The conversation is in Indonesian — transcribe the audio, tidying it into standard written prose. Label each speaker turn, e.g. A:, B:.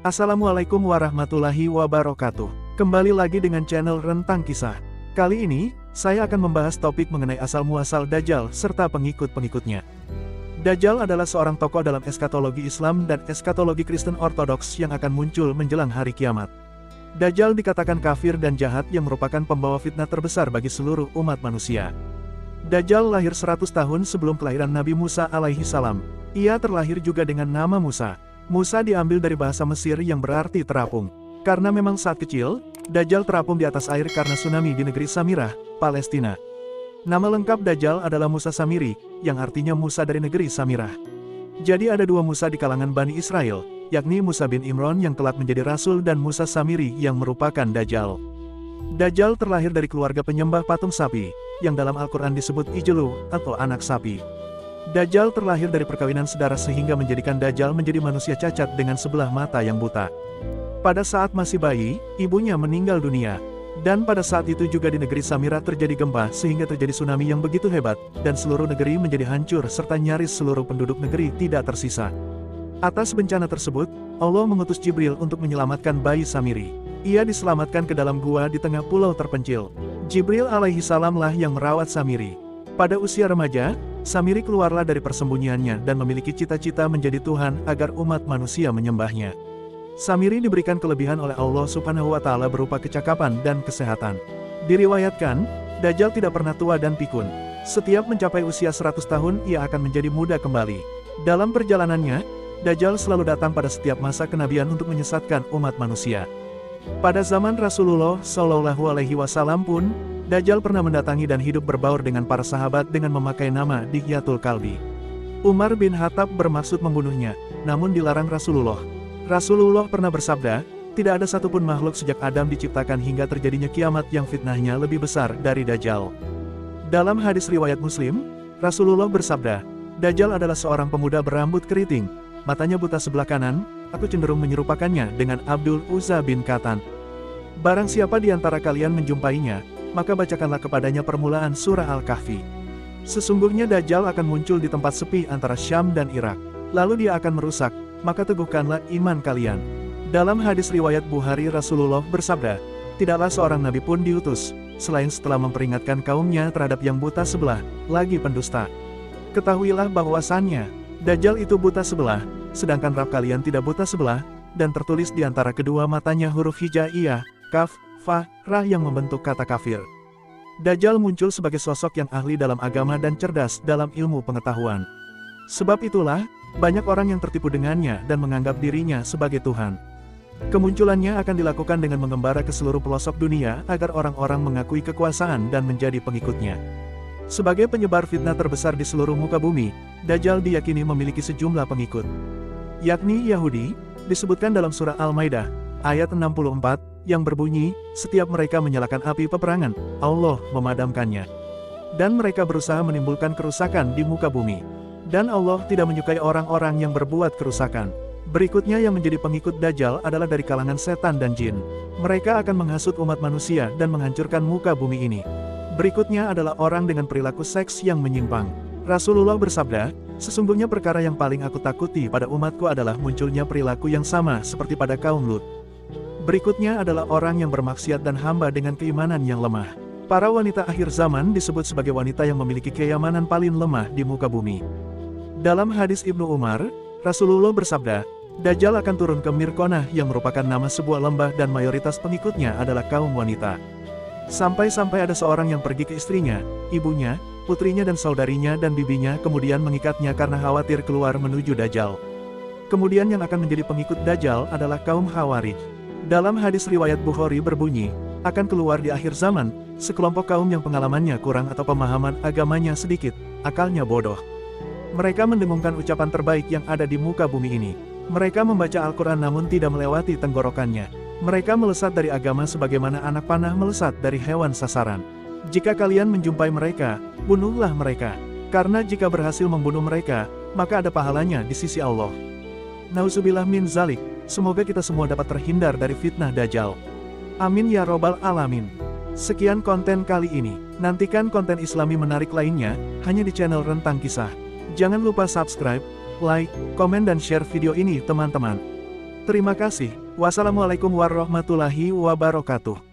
A: Assalamualaikum warahmatullahi wabarakatuh. Kembali lagi dengan channel Rentang Kisah. Kali ini, saya akan membahas topik mengenai asal-muasal Dajjal serta pengikut-pengikutnya. Dajjal adalah seorang tokoh dalam eskatologi Islam dan eskatologi Kristen Ortodoks yang akan muncul menjelang hari kiamat. Dajjal dikatakan kafir dan jahat yang merupakan pembawa fitnah terbesar bagi seluruh umat manusia. Dajjal lahir 100 tahun sebelum kelahiran Nabi Musa alaihi salam. Ia terlahir juga dengan nama Musa. Musa diambil dari bahasa Mesir yang berarti terapung. Karena memang saat kecil, Dajjal terapung di atas air karena tsunami di negeri Samirah, Palestina. Nama lengkap Dajjal adalah Musa Samiri, yang artinya Musa dari negeri Samirah. Jadi ada dua Musa di kalangan Bani Israel, yakni Musa bin Imran yang kelak menjadi Rasul dan Musa Samiri yang merupakan Dajjal. Dajjal terlahir dari keluarga penyembah patung sapi, yang dalam Al-Quran disebut Ijlu, atau anak sapi. Dajjal terlahir dari perkawinan sedara sehingga menjadikan Dajjal menjadi manusia cacat dengan sebelah mata yang buta. Pada saat masih bayi, ibunya meninggal dunia. Dan pada saat itu juga di negeri Samirah terjadi gempa sehingga terjadi tsunami yang begitu hebat, dan seluruh negeri menjadi hancur serta nyaris seluruh penduduk negeri tidak tersisa. Atas bencana tersebut, Allah mengutus Jibril untuk menyelamatkan bayi Samiri. Ia diselamatkan ke dalam gua di tengah pulau terpencil. Jibril alaihi salam lah yang merawat Samiri. Pada usia remaja, Samiri keluarlah dari persembunyiannya dan memiliki cita-cita menjadi Tuhan agar umat manusia menyembahnya. Samiri diberikan kelebihan oleh Allah Subhanahu wa Ta'ala berupa kecakapan dan kesehatan. Diriwayatkan, Dajjal tidak pernah tua dan pikun. Setiap mencapai usia 100 tahun, ia akan menjadi muda kembali. Dalam perjalanannya, Dajjal selalu datang pada setiap masa kenabian untuk menyesatkan umat manusia. Pada zaman Rasulullah Shallallahu Alaihi Wasallam pun, Dajjal pernah mendatangi dan hidup berbaur dengan para sahabat dengan memakai nama Dihyatul Kalbi. Umar bin Khattab bermaksud membunuhnya, namun dilarang Rasulullah. Rasulullah pernah bersabda, tidak ada satupun makhluk sejak Adam diciptakan hingga terjadinya kiamat yang fitnahnya lebih besar dari Dajjal. Dalam hadis riwayat Muslim, Rasulullah bersabda, Dajjal adalah seorang pemuda berambut keriting, matanya buta sebelah kanan, aku cenderung menyerupakannya dengan Abdul Uzza bin Katan. Barang siapa di antara kalian menjumpainya, maka bacakanlah kepadanya permulaan surah Al-Kahfi. Sesungguhnya Dajjal akan muncul di tempat sepi antara Syam dan Irak. Lalu dia akan merusak, maka teguhkanlah iman kalian. Dalam hadis riwayat Bukhari Rasulullah bersabda, tidaklah seorang nabi pun diutus, selain setelah memperingatkan kaumnya terhadap yang buta sebelah, lagi pendusta. Ketahuilah bahwasannya, Dajjal itu buta sebelah, sedangkan Rabb kalian tidak buta sebelah, dan tertulis di antara kedua matanya huruf hijaiyah, kaf, fa, ra yang membentuk kata kafir. Dajjal muncul sebagai sosok yang ahli dalam agama dan cerdas dalam ilmu pengetahuan. Sebab itulah, banyak orang yang tertipu dengannya dan menganggap dirinya sebagai Tuhan. Kemunculannya akan dilakukan dengan mengembara ke seluruh pelosok dunia agar orang-orang mengakui kekuasaan dan menjadi pengikutnya. Sebagai penyebar fitnah terbesar di seluruh muka bumi, Dajjal diyakini memiliki sejumlah pengikut, yakni Yahudi, disebutkan dalam surah Al-Maidah, ayat 64, yang berbunyi, setiap mereka menyalakan api peperangan, Allah memadamkannya. Dan mereka berusaha menimbulkan kerusakan di muka bumi. Dan Allah tidak menyukai orang-orang yang berbuat kerusakan. Berikutnya yang menjadi pengikut Dajjal adalah dari kalangan setan dan jin. Mereka akan menghasut umat manusia dan menghancurkan muka bumi ini. Berikutnya adalah orang dengan perilaku seks yang menyimpang. Rasulullah bersabda, sesungguhnya perkara yang paling aku takuti pada umatku adalah munculnya perilaku yang sama seperti pada kaum Lut. Berikutnya adalah orang yang bermaksiat dan hamba dengan keimanan yang lemah. Para wanita akhir zaman disebut sebagai wanita yang memiliki keimanan paling lemah di muka bumi. Dalam hadis Ibnu Umar, Rasulullah bersabda, Dajjal akan turun ke Mirkonah yang merupakan nama sebuah lembah dan mayoritas pengikutnya adalah kaum wanita. Sampai-sampai ada seorang yang pergi ke istrinya, ibunya, putrinya dan saudarinya dan bibinya kemudian mengikatnya karena khawatir keluar menuju Dajjal. Kemudian yang akan menjadi pengikut Dajjal adalah kaum Khawarij. Dalam hadis riwayat Bukhari berbunyi, akan keluar di akhir zaman, sekelompok kaum yang pengalamannya kurang atau pemahaman agamanya sedikit, akalnya bodoh. Mereka mendengungkan ucapan terbaik yang ada di muka bumi ini. Mereka membaca Al-Quran namun tidak melewati tenggorokannya. Mereka melesat dari agama sebagaimana anak panah melesat dari hewan sasaran. Jika kalian menjumpai mereka, bunuhlah mereka. Karena jika berhasil membunuh mereka, maka ada pahalanya di sisi Allah. Nauzubillah min zalik. Semoga kita semua dapat terhindar dari fitnah Dajjal. Amin ya robbal alamin. Sekian konten kali ini. Nantikan konten Islami menarik lainnya, hanya di channel Rentang Kisah. Jangan lupa subscribe, like, komen dan share video ini teman-teman. Terima kasih. Wassalamualaikum warahmatullahi wabarakatuh.